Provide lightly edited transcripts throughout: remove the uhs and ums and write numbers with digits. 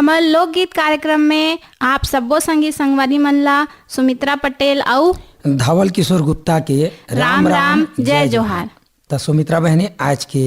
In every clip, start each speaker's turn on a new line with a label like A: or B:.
A: हमर लोकगीत कार्यक्रम में आप सब्बो संगी संगवारी मन ला सुमित्रा पटेल और
B: धवल किशोर गुप्ता के
A: राम राम जय जोहार।
B: तो सुमित्रा बहने आज के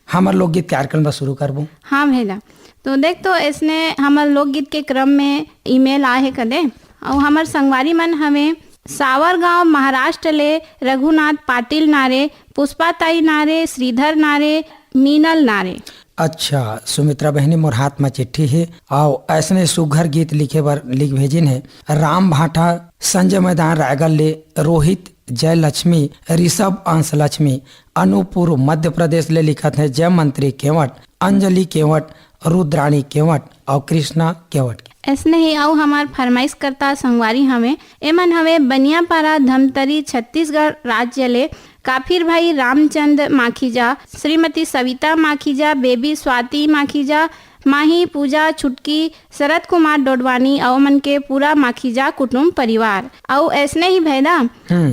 B: हमार लोकगीत कार्यक्रम शुरू करबो।
A: हाँ भैया, तो देख तो इसने हमार लोकगीत के क्रम में ईमेल आए कदे और हमार संगवारी मन हमें सावर गांव महाराष्ट्र ले रघुनाथ पाटिल नारे, पुष्पाताई नारे, श्रीधर नारे, मीनल नारे।
B: अच्छा सुमित्रा बहनी मोर हाथ में चिट्ठी है और ऐसने सुघर गीत लिखे बर लिख भेजिन है। राम भाटा, संजय मैदान रायगढ़ ले, रोहित जय लक्ष्मी, ऋषभ अंश लक्ष्मी, अनूपुर मध्य प्रदेश ले लिखत है जय मंत्री केवट, अंजलि केवट, रुद्राणी केवट और कृष्णा केवट।
A: ऐसने ही आओ हमार फरमाइश करता संगवारी हमें एमन हमें बनियापारा धमतरी छत्तीसगढ़ राज्य ले काफिर भाई रामचंद्र माखीजा, श्रीमती सविता माखीजा, बेबी स्वाति माखीजा, माही पूजा छुटकी, शरद कुमार डोडवानी और मन के पूरा माखीजा कुटुंब परिवार। और ऐसने ही भैदा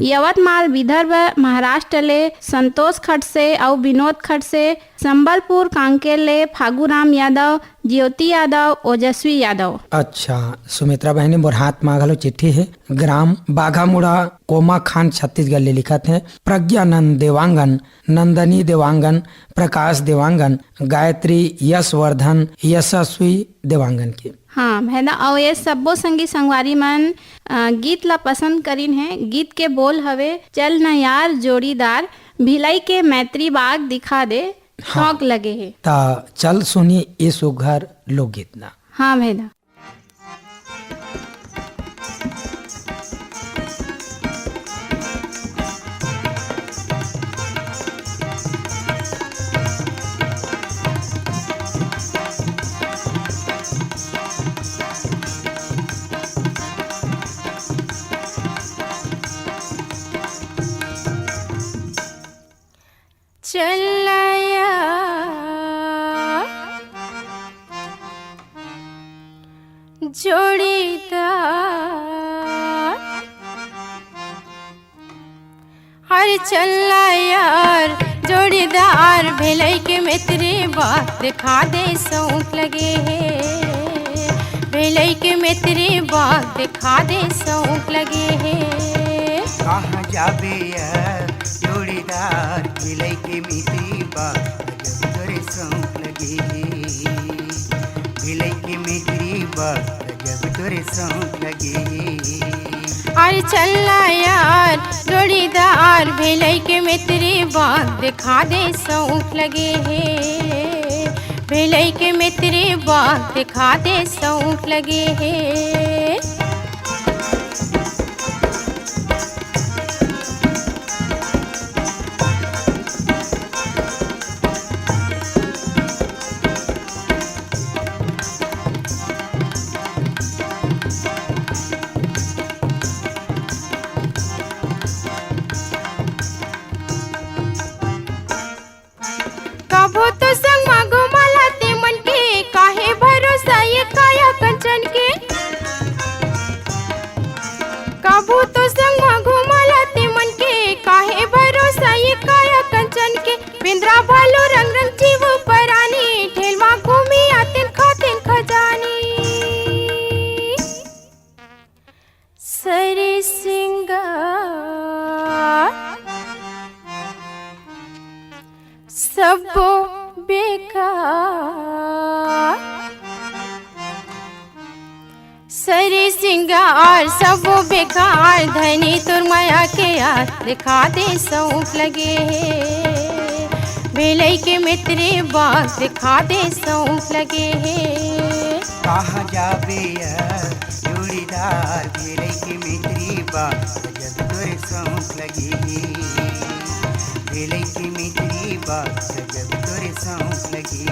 A: यवतमाल विदर्भ महाराष्ट्र ले संतोष खड़से और विनोद खड़से, संबलपुर कांकेर ले फागूराम यादव, ज्योति यादव, ओजस्वी यादव।
B: अच्छा सुमित्रा बहनी मोर हाथ मांगलो चिट्ठी है। ग्राम बाघामुड़ा कोमा खान छत्तीसगढ़ ले लिखत है प्रज्ञानंद देवांगन, नंदनी देवांगन, प्रकाश देवांगन, गायत्री यशवर्धन, यशस्वी देवांगन की।
A: हाँ भैदा, और ये सब्बो संगी संगवारी मन गीत ला पसंद करीन है। गीत के बोल हवे चल न यार जोड़ीदार, भिलाई के मैत्री बाग दिखा दे, शौक लगे है।
B: ता चल सुनी ये सुघर लोकगीत ना।
A: हाँ भैदा।
C: चलया जोड़ीदार, हर चलना यार जोड़ीदार, भिलाई के मित्री बात दिखा दे, शौक लगे है। भिलाई के मित्री बात दिखा दे, शौक लगे है।
D: कहाँ जाबे जोड़ीदार, भिलाई के मित्री बात जब तोरे शौक लगे। भिलाई के मित्री बात जब तोरे शौक लगे।
C: अरे चलना यार जोड़ीदार, भिलाई के मित्री बात दिखा दे, शौक लगे है। भिलाई के मित्री बात दिखा दे, शौक लगे है। कभो तो संग मागो माला ते मन के, काहे भरोसा ये काया कंचन के। कभो तो संग मागो माला ते मन के, काहे भरोसा ये काया कंचन के। बिंद्रा भालो रंग रंग जीव परानी, ठेलवा घूमी आतिन खातिन खजानी। सरे सिंगार सबो बेकार, सरे सिंगार सबो बेकार, धनी तुर माया के यार दिखा दे, शौक लगे है। भिलाई के मित्री बात दिखा दे, शौक लगे है।
D: कहाँ जाबे जोड़ीदार, भिलाई के मित्री बात जब तोरे शौक लगे। भिलाई के मित्री बात जब तोरे शौक लगे।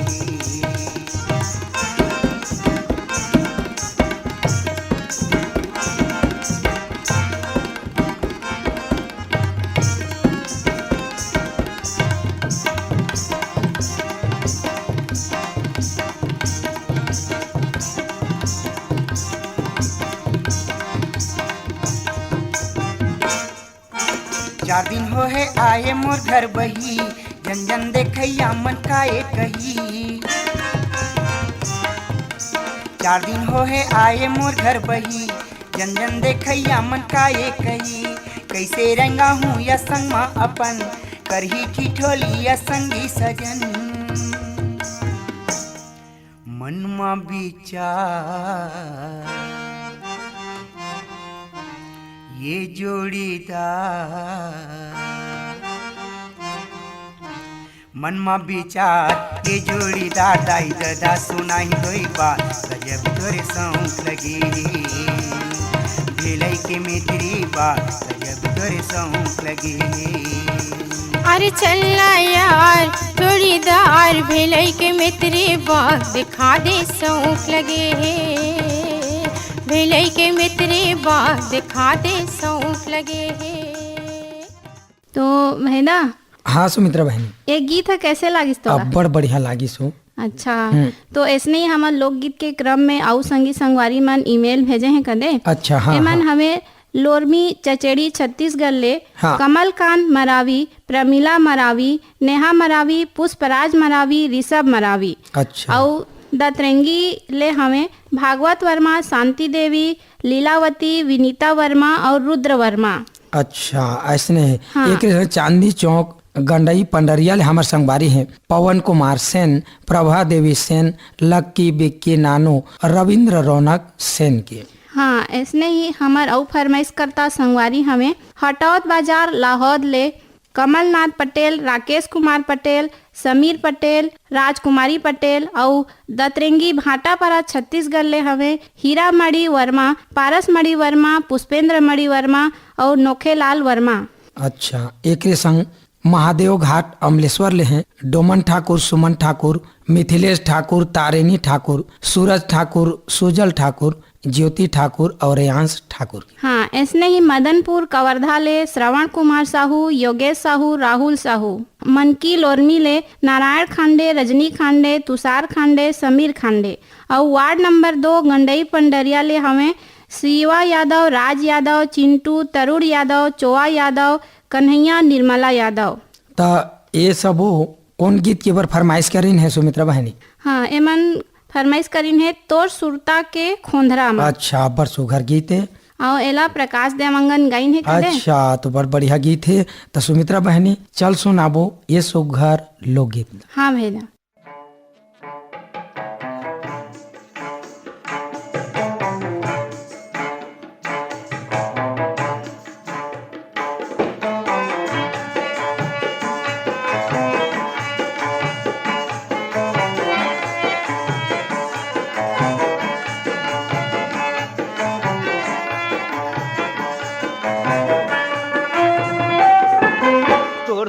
D: चार दिन हो है आए मोर घर बही, जन जन देखैया मन काए कही। 4 दिन हो है आए मोर घर बही, जन जन देखैया मन काये कही, कैसे रंगा हूँ या संग मा अपन, करही ठिठोली या संगी सजन। मन मा विचार ये जोड़ीदार, मन मा विचार ये जोड़ीदार, दाई दादा सुनाई दोई बात, गजब तोरे सौंफ लगी, भेलई के मित्री बात, गजब तोरे सौंफ लगी।
C: अरे चलना यार जोड़ीदार, भेलई के मित्री बात दिखा दे सौंफ लगे, भेलई के मित्री बात दिखा दे सौंफ लगे।
A: तो महिला
B: हाँ सुमित्रा बहनी,
A: ये गीत है कैसे लागिस तो?
B: अब बड़ बढ़िया लागिस हो।
A: अच्छा, तो ऐसने ही हमार लोकगीत के क्रम में आउ संगी संगवारी मन ईमेल भेजे हैं कदे।
B: अच्छा हाँ,
A: एमन
B: हाँ।
A: हमें लोरमी चचेड़ी छत्तीसगढ़ ले
B: हाँ।
A: कमलकांत मरावी, प्रमिला मरावी, नेहा मरावी, पुष्पराज मरावी, ऋषभ मरावी,
B: अच्छा
A: और दतरंगी ले हमें भागवत वर्मा, शांति देवी, लीलावती, विनीता वर्मा और रुद्र वर्मा।
B: अच्छा ऐसने है।
A: हाँ।
B: एक चांदी चौक गंडई पंडरिया ले हमार संगवारी हैं पवन कुमार सेन, प्रभा देवी सेन, लक्की बिक्की नानू, रविंद्र रौनक सेन के।
A: हाँ, ऐसने ही हमार अउ फरमाइश करता संगवारी हमें हटौत बाजार लाहौर ले कमलनाथ पटेल, राकेश कुमार पटेल, समीर पटेल, राजकुमारी पटेल और दतरेंगी भाटापारा छत्तीसगढ़ ले हमें हीरा मणि वर्मा, पारस मणि वर्मा, पुष्पेंद्र मणि वर्मा और नोखेलाल वर्मा।
B: अच्छा एक संग महादेव घाट अमलेश्वर ले हैं डोमन ठाकुर, सुमन ठाकुर, मिथिलेश ठाकुर, तारिणी ठाकुर, सूरज ठाकुर, सुजल ठाकुर, ज्योति ठाकुर और रेयांश ठाकुर।
A: हाँ, ऐसने ही मदनपुर कवर्धा ले श्रवण कुमार साहू, योगेश साहू, राहुल साहू, मनकी लोरमी ले नारायण खांडे, रजनी खांडे, तुषार खांडे, समीर खांडे और वार्ड नंबर 2 गंडई पंडरिया ले हमें शिवा यादव, राज यादव, चिंटू, तरुण यादव, चोआ यादव, कन्हैया, निर्मला यादव।
B: तो ये सब कौन गीत के बर फरमाइश करीन है सुमित्रा बहनी?
A: हाँ, एमन फरमाइश करीन है तोर सुरता के खोंधरा में।
B: अच्छा बड़ सुघर गीत है
A: और एला प्रकाश देवंगन गाइन है कदे।
B: अच्छा तो बड़ बढ़िया गीत है। तो सुमित्रा बहनी चल सुनाबो ये सुघर लोकगीत।
A: हाँ भैया।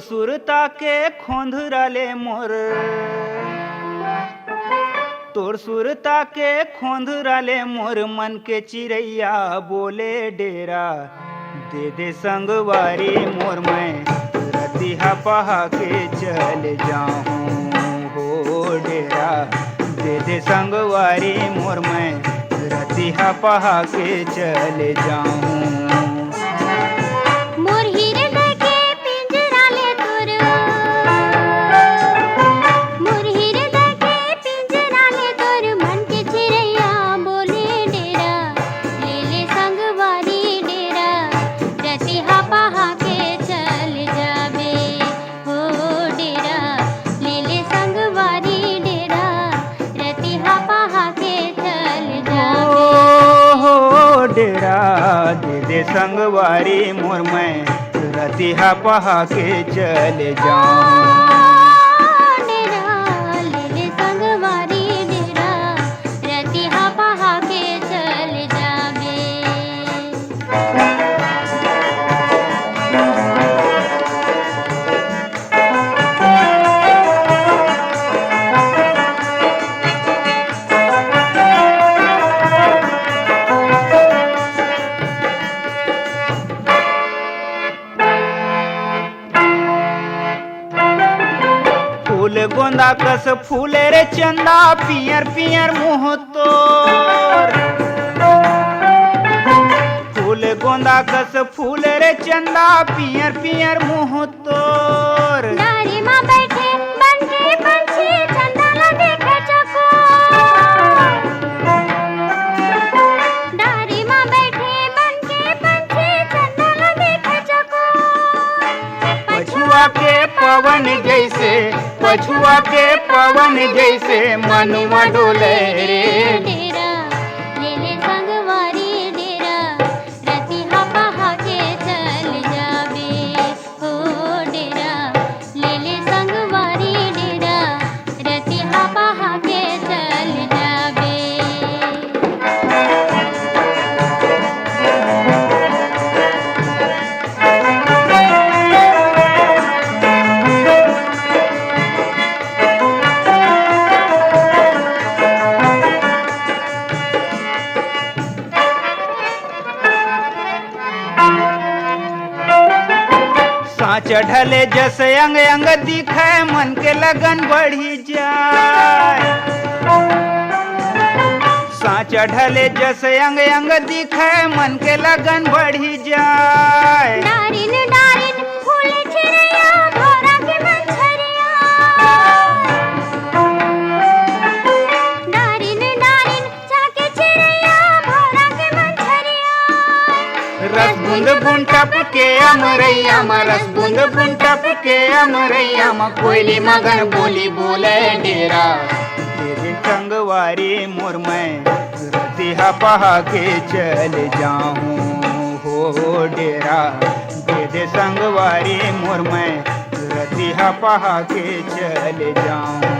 E: सुरता के खोंधरा ले मोर, तोर सुरता के खोंधरा ले मोर, मन के चिड़ैया बोले डेरा दे दे संगवारी मोर, मैं रतिहा पहा के चल जाऊं हो डेरा दे दे संगवारी मोर, मैं रतिहा पहा के चल जाऊं। दे दे संगवारी मोर, मैं रतिहा पहा के चले जाऊं। गोंदा कस फूले रे चंदा, पियर पियर मुँह तोर, फूल गोंदा कस फूले रे चंदा, पियर पियर मुँह तोर,
C: डारी माँ बैठे बनके पंछी, चंदा ला देखे चकोर,
E: पवन जैसे, पछुआ के पवन जैसे मनुआ डोले रे।
F: डेरा ले ले संगवारी डेरा, रतिहा पहा के चल जाबे हो डेरा। ले ले संगवारी डेरा, रतिहा पहा के चल जाबे।
E: साँच ढले जस अंग अंग दिखे, मन के लगन बढ़ी जाए। साँच ढले जस अंग अंग दिखे, मन के लगन बढ़ी जाए।
F: डारिन डारिन फूल चिड़िया, भौरा के मछरिया। डारिन डारिन जाके चिड़िया, भौरा के मछरिया।
E: रस बूंद बूंद टपके अमरैया में, रस बूंद बूंद टपके अमरैया में, कोयली मगन बोली बोले डेरा। तेरे संगवारी मोर मैं, रतिहा पहा के चल जाऊं हो डेरा। दे दे संगवारी मोर मैं, रतिहा पहा के चल जाऊं।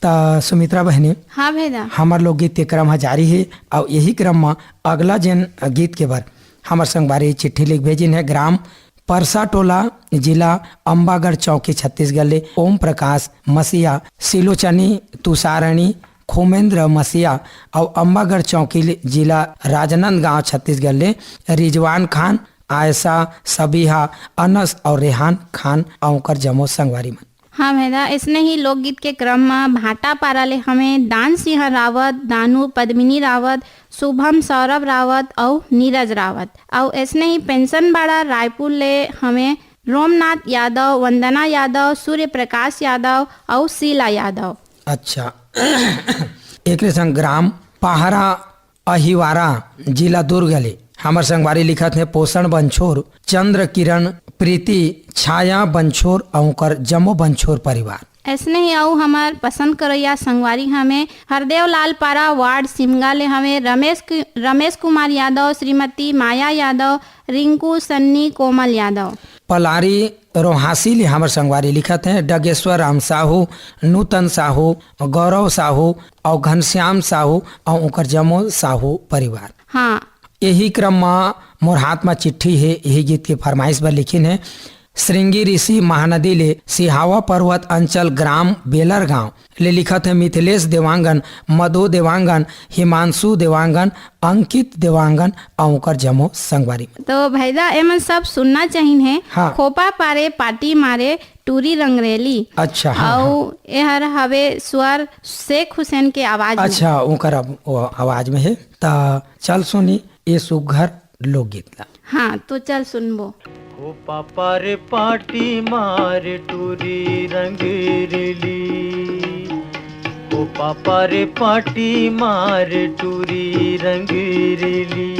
B: ता सुमित्रा बहनी,
A: हाँ भैया।
B: हमार लोग गीत के क्रम ह जारी है और यही क्रम में अगला जन गीत के बार हमार संग बारी चिट्ठी लिख भेजिन है ग्राम परसा टोला, जिला अम्बागढ़ चौकी, छत्तीसगढ़ ले ओम प्रकाश मसीहा, सिलोचनी तुषारणी खोमेंद्र मसीहा और अम्बागढ़ चौकी जिला राजनांदगांव, छत्तीसगढ़ ले रिजवान खान, आयशा, सबीहा, अनस और रेहान खान और जमो संगवारी में।
A: हाँ भैया, इसने ही लोकगीत के क्रम में भाटा पारा ले हमें दान सिंह रावत, दानू पद्मिनी रावत, शुभम सौरभ रावत और नीरज रावत, और इसने ही पेंशन बाड़ा रायपुर ले हमें रोमनाथ यादव, वंदना यादव, सूर्य प्रकाश यादव और शीला यादव।
B: अच्छा एक संग ग्राम पहाड़ा अहिवारा, जिला दुर्ग ले हमार संगवारी लिखत है पोषण बंछोर, चंद्र किरण, प्रीति, छाया बंछोर और जमो बंछोर परिवार।
A: ऐसने ही आऊ हमार पसंद करैया संगवारी हमें हरदेव लाल पारा वार्ड सिमगा ले हमें रमेश कुमार यादव, श्रीमती माया यादव, रिंकू सन्नी, कोमल यादव।
B: पलारी रोहासी ले हमार संगवारी लिखत है डगेश्वर राम साहू, नूतन साहू, गौरव साहू और घनश्याम साहू और जमो साहू परिवार।
A: हाँ,
B: यही क्रम में मोर हाथ में चिट्ठी है, यही गीत की फरमाइश पर लिखिन है श्रृंगी ऋषि महानदी ले सिहावा पर्वत अंचल ग्राम बेलर गांव ले लिखत है मिथिलेश देवांगन, मधु देवांगन, हिमांशु देवांगन, अंकित देवांगन और जमो संगवारी।
A: तो भैया एमन सब सुनना चाहिए।
B: हाँ।
A: खोपा पारे पाटी मारे टूरी रंगरेली।
B: अच्छा हाँ,
A: और यहर हवे स्वर शेख हुसैन के आवाज में।
B: अच्छा ओकर आवाज में है। ता चल सुनी ये सुघर लोकगीत ला।
A: हाँ तो चल सुनबो।
G: ओ पापा रे पाटी मार टूरी रंगरेली, ओ पापा रे पाटी मार टूरी रंगरेली।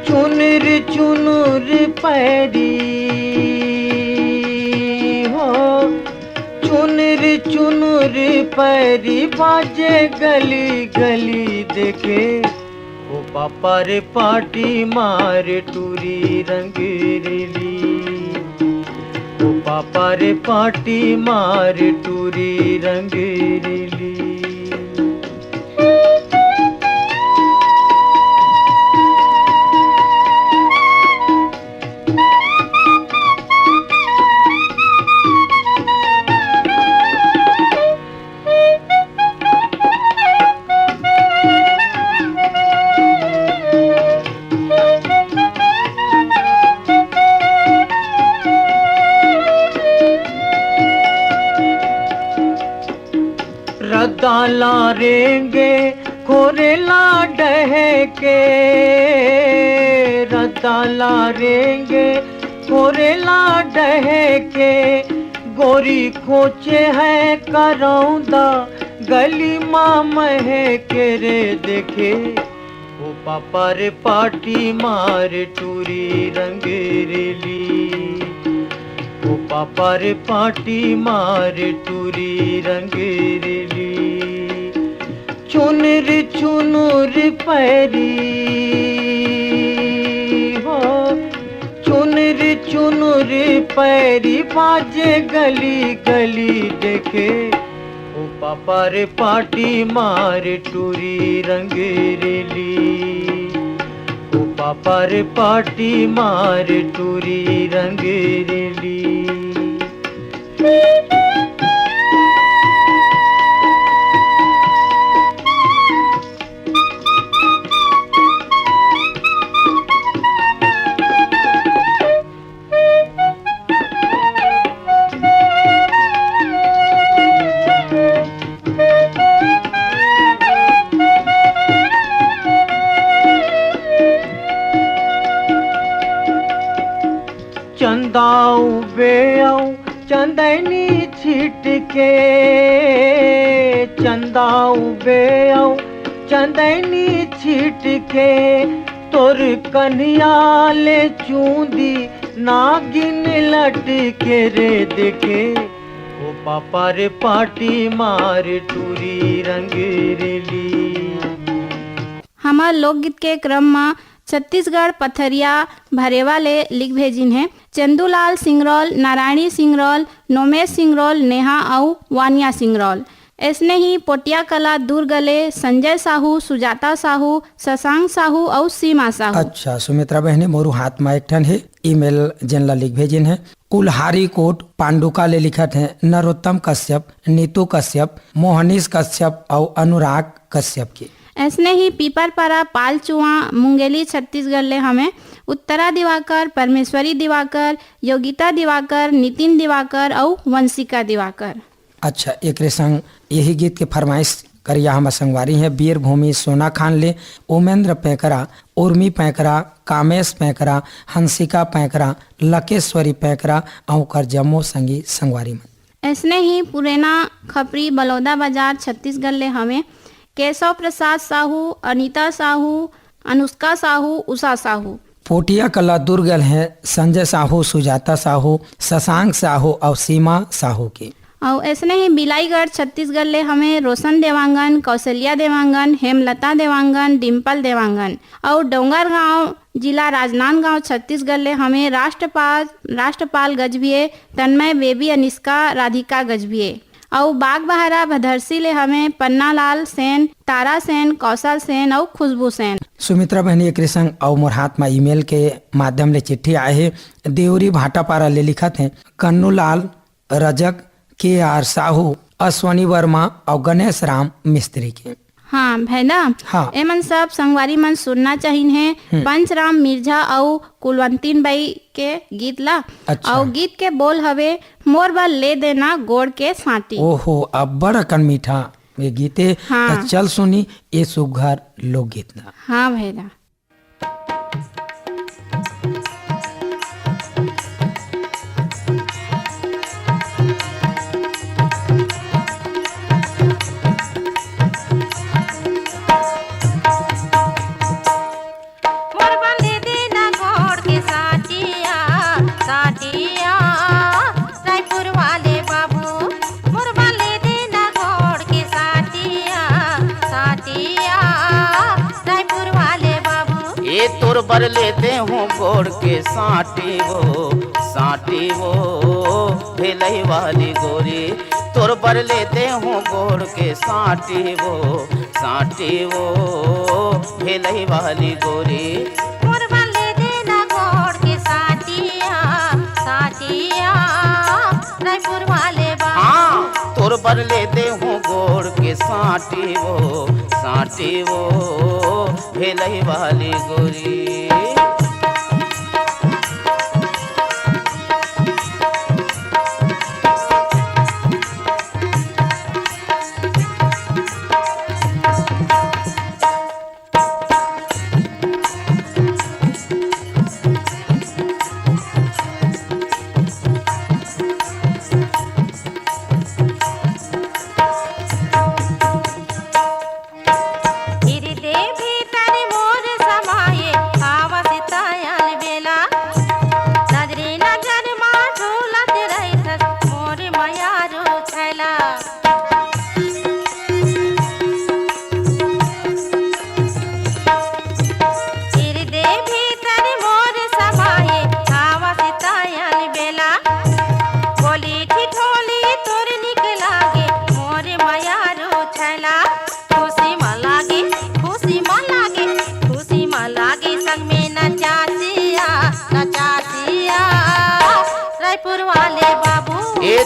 G: चुनर चुनर पैरी हो, चुनर चुनर पैरी बाजे गली गली देखे। ओ पापा रे पाटी मार टूरी रंगरेली, ओ पापा रे पाटी मार टूरी रंगरेली। रदाला रेंगे खोरेला डह के, रदाला रेंगे खोरेला डहे के गोरी खोचे है करौंदा गली माँ महे के रे देखे ओ पापा रे पाटी मार टूरी रंगेरेली ओ पापा रे पाटी मार टूरी रंगेरेली चुनर चुनर पैरी हो चुनर चुनर पैरी बाजे गली गली देखे ओ पापा रे पाटी मार टूरी रंगेरेली ओ पापा रे पाटी मार टूरी रंगेरेली चंदाऊ बेऊ चंदनी छिट के चंदाऊ बेऊ चंदनी छिट के तोर कन्हैया ले चूंदी नागिन लट के रे देखे ओ पापा रे पाटी मार टूरी रंगेरेली।
A: हमार लोकगीत के क्रम में छत्तीसगढ़ पथरिया भरेवा ले लिख भेजिन है चंदूलाल सिंगरौल, नारायणी सिंगरौल, नोमेश सिंगरौल, नेहा और वानिया सिंगरौल। ऐसने ही पोटिया कला दुर्गले संजय साहू, सुजाता साहू, शशांक साहू और सीमा साहू।
B: अच्छा सुमित्रा बहने मोरू हाथ में एक ठन है ईमेल जनला लिख भेजिन है कुल्हारी कोट पांडुका ले लिखत है नरोत्तम कश्यप, नीतू कश्यप, मोहनीश कश्यप और अनुराग कश्यप की।
A: ऐसने ही पीपरपारा पालचुआ मुंगेली छत्तीसगढ़ ले हमें उत्तरा दिवाकर, परमेश्वरी दिवाकर, योगिता दिवाकर, नितिन दिवाकर और वंशिका दिवाकर।
B: अच्छा एक संग यही गीत के फरमाइश करिया हम संगवारी है वीर भूमि सोना खान ले उमेंद्र पैकरा, उर्मी पैकरा, कामेश पैकरा, हंसिका पैकरा, लकेश्वरी पैकरा और कर जम्मो संगी संगवारी में।
A: ऐसने ही पुरेना खपरी बलौदा बाजार छत्तीसगढ़ ले हमें केशव प्रसाद साहू, अनीता साहू, अनुष्का साहू, उषा साहू।
B: पोटिया कला दुर्गल है संजय साहू, सुजाता साहू, शशांक साहू और सीमा साहू की।
A: और ऐसने ही बिलाईगढ़ छत्तीसगढ़ ले हमें रोशन देवांगन, कौशल्या देवांगन, हेमलता देवांगन, डिम्पल देवांगन। और डोंगरगांव जिला राजनांदगांव छत्तीसगढ़ ले हमें राष्ट्रपाल गजभिये, तन्मय बेबी, अनिष्का, राधिका गजभिये। और बाग बहारा भदरसी ले हमें पन्नालाल सेन, तारा सेन, कौशल सेन और खुशबू सेन।
B: सुमित्रा बहनी एक संग और मोर हाथ में ईमेल के माध्यम ले चिट्ठी आए है देवरी भाटापारा ले लिखत है कन्नूलाल, रजक, के.आर. साहू, अश्वनी वर्मा और गणेश राम मिस्त्री के।
A: हाँ भैया
B: हाँ।
A: एमन सब संगवारी मन सुनना चाहिए है पंचराम मिर्जा और कुलवंतीन बाई के गीत ला।
B: अच्छा।
A: और गीत के बोल हवे मोर बल ले देना गोड़ के साटी।
B: ओहो अब बड़ा कन मीठा ये गीते।
A: हाँ।
B: तो चल सुनी ये सुघर लोकगीत ला।
A: हाँ भैया
C: मोर बंदे देना घोड़ के साटिया साटिया रायपुर वाले बाबू मोर बंदे देना घोड़ के साटिया साटिया रायपुर वाले बाबू।
H: ये तोर बर लेते हूँ गोड़ के साटी वो भेलई वाली गोरी तोर बर लेते हूँ गोड़ के साटी वो भेलई वाली गोरी।
C: मोर बंदे देना घोड़ के साटिया साटिया रायपुर वाले बाबू।
H: हाँ तोर बर लेते हूँ गोड़ के साटी वो भेलई वाली गोरी।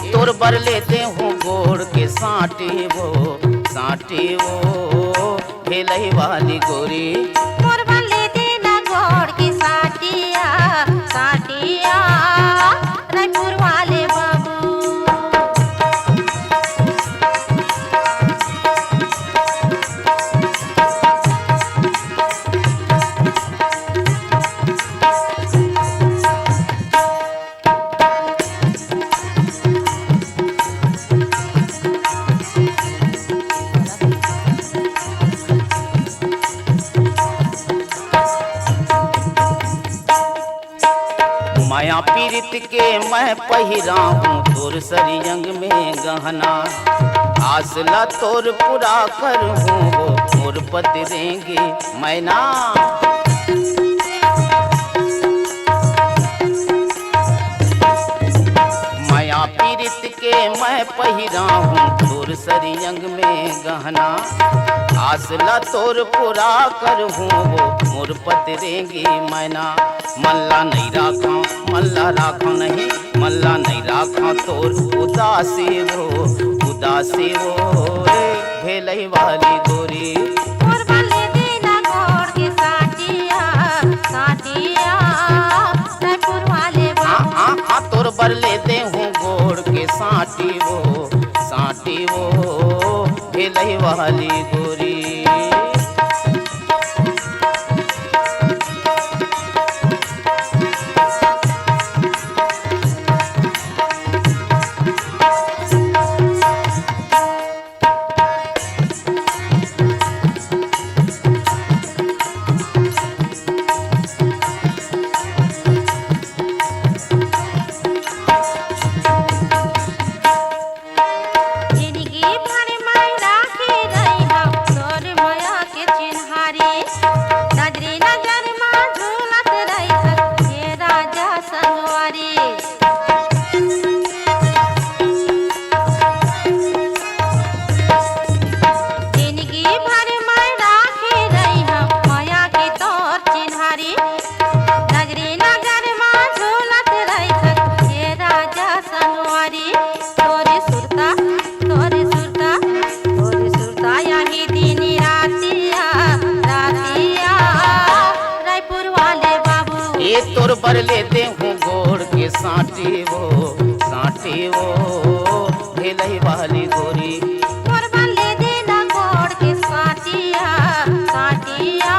H: तोर बरले दे हूँ गोड़ के साटी वो भेलई वाली गोरी।
C: मोर बल्ले देना गोड़ की साटिया साटिया रायपुर वाले बाबू।
H: माया पीरित के मैं पहिरा हूँ तोर सरियंग में गहना। आसला तोर पूरा कर हूँ वो मोर पतरेंगे मैना। माया पीरित के मैं पहिरा हूँ तोर सरियंग में गहना। आसला तोर पूरा कर हूँ वो मोर पतरेंगी मैना। मल्ला नहीं राखा नहीं मल्ला नहीं राखा तोर उदासी वो रे भेलई वाली गोरी।
C: मोर बल्ले देना गोड़ की साटिया साटिया रायपुर वाले बाबू।
H: हाँ तोर बरले दे हूँ गोड़ के साटी वो भेलई वाली गोरी। तोर बरले दे हूँ गोड़ के साटी वो भेलई वाली गोरी।
C: मोर बल्ले देना गोड़ के साटिया साटिया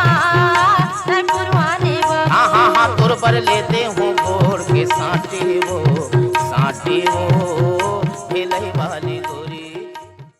C: रायपुर वाले बाबू।
H: हाँ तोर बरले दे हूँ गोड़ के साटी वो भेलई वाली गोरी।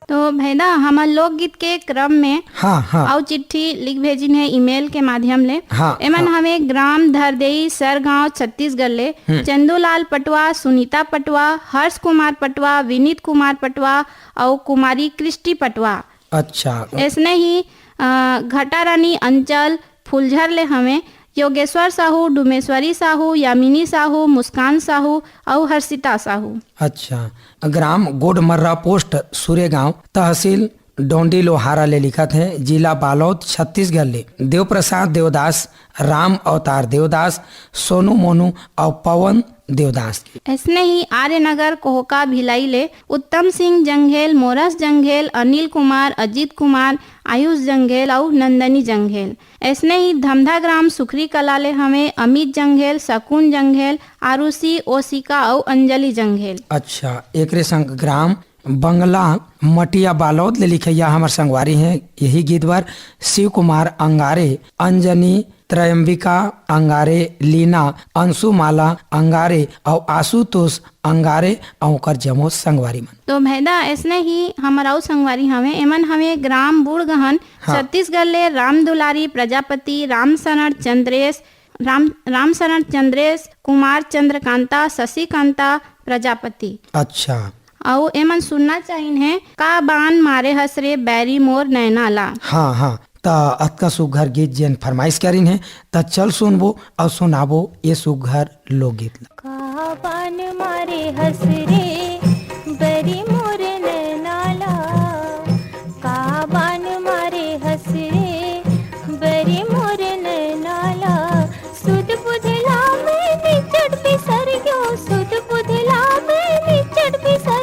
A: तो भैदा हमार लोकगीत के क्रम में और चिट्ठी लिख भेजिन है ईमेल के माध्यम ले। एमन हमें ग्राम धरदेई सरगांव छत्तीसगढ़ ले चंदूलाल पटवा, सुनीता पटवा, हर्ष कुमार पटवा, विनीत कुमार पटवा और कुमारी कृष्टि पटवा।
B: अच्छा,
A: ऐसने ही घटारानी अंचल फुलझर ले हमें योगेश्वर साहू, डुमेश्वरी साहू, यामिनी साहू, मुस्कान साहू और हर्षिता साहू।
B: अच्छा, ग्राम गोडमर्रा, पोस्ट सूर्यगांव, तहसील डोंडी लोहारा ले लिखत है, जिला बालोद छत्तीसगढ़ ले देव प्रसाद देवदास, राम अवतार देवदास, सोनू मोनू और पवन देवदास।
A: ऐसने ही आर्यनगर कोहका भिलाई ले उत्तम सिंह जंघेल, मोरस जंघेल, अनिल कुमार, अजीत कुमार, आयुष जंघेल और नंदनी जंघेल। ऐसने ही धमधा ग्राम सुखरी कला ले हमें अमित जंघेल, शकुन जंघेल, आरुषि, ओसिका और अंजलि जंघेल।
B: अच्छा, एक संग ग्राम बंगला मटिया बालौद ले लिखैया हमार संगवारी हैं यही गीत बार शिव कुमार अंगारे, अंजनी त्रयंबिका अंगारे, लीना अंशुमाला अंगारे और आशुतोष अंगारे और जमो संगवारी मन।
A: तो भैदा ऐसने ही हमारा संगवारी हमें एमन हमें ग्राम बूढ़गहन छत्तीसगढ़ ले राम दुलारी प्रजापति, राम शरण चंद्रेश, कुमार चंद्रकांता, शशिकांता प्रजापति।
B: अच्छा,
A: और एमन सुनना चाहिए है का बान मारे हसरे बैरी मोर नैनाला।
B: हाँ त अतका सुघर गीत जेन फरमाइश करीन है त चल सुनबो और सुनाबो ये सुघर लोकगीत।
F: का बान मारे हसरे बैरी मोर नैनाला, का बान मारे हसरे बैरी मोर नैनाला, सुध बुधला में निचट बिसर गयो, सुध बुधला में निचट बिसर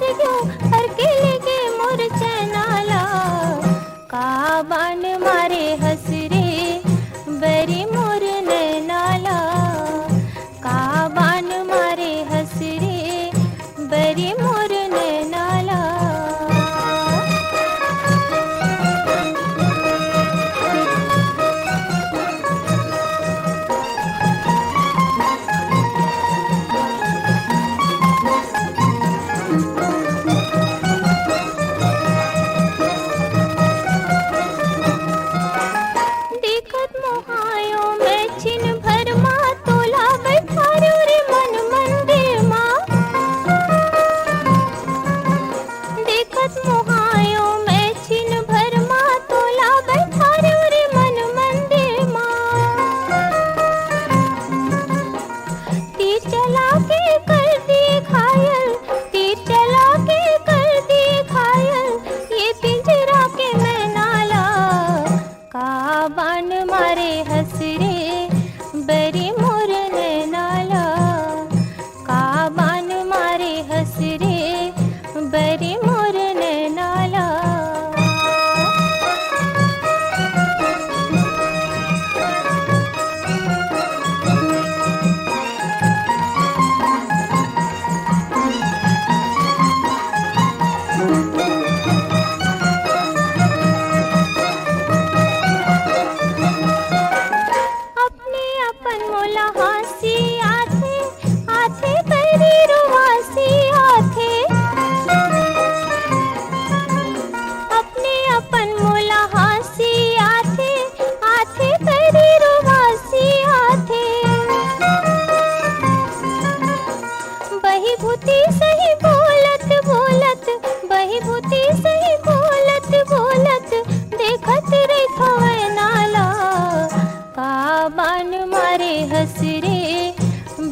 F: हसरे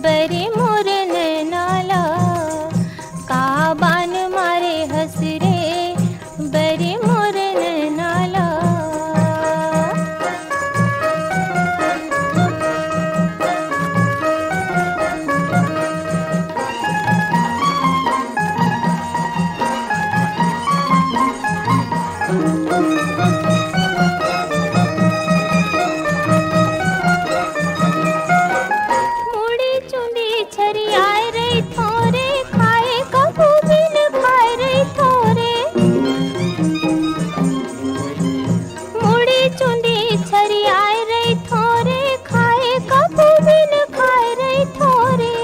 F: बरे मोर नैनाला का बान मारे हसरे बरे मोर नैनाला मुड़ी चुंदी छरियाए रही थोरे खाए कबू बिन खाए रही थोरे मुड़ी चुंदी छरियाए रही थोरे खाए कबू बिन खाए रही थोरे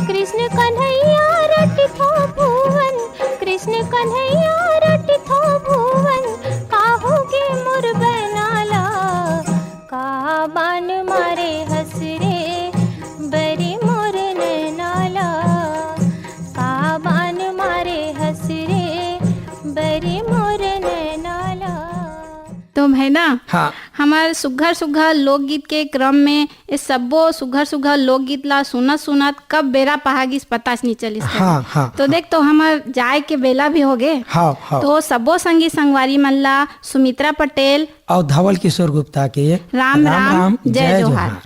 F: कृष्ण कन्हैया रटि थो भुवन कृष्ण कन्हैया रटि थो भुवन काहूगे मोर बनाला का बान मारे हसरे बरे मोर नैनाला का बान मारे हसरे बरे मोर नैनाला।
A: तो भैया
B: हाँ
A: हमार सुघर सुघर लोकगीत के क्रम में इस सब्बो सुघर सुघर लोकगीत ला सुनत सुनत कब बेरा पहागिस पता नहीं चलिस।
B: हाँ हाँ
A: तो देख तो हमार जाए के बेला भी हो गए।
B: हाँ हाँ
A: तो सब्बो संगी संगवारी मन ला सुमित्रा पटेल
B: और धवल किशोर गुप्ता के
A: राम राम जय जोहार।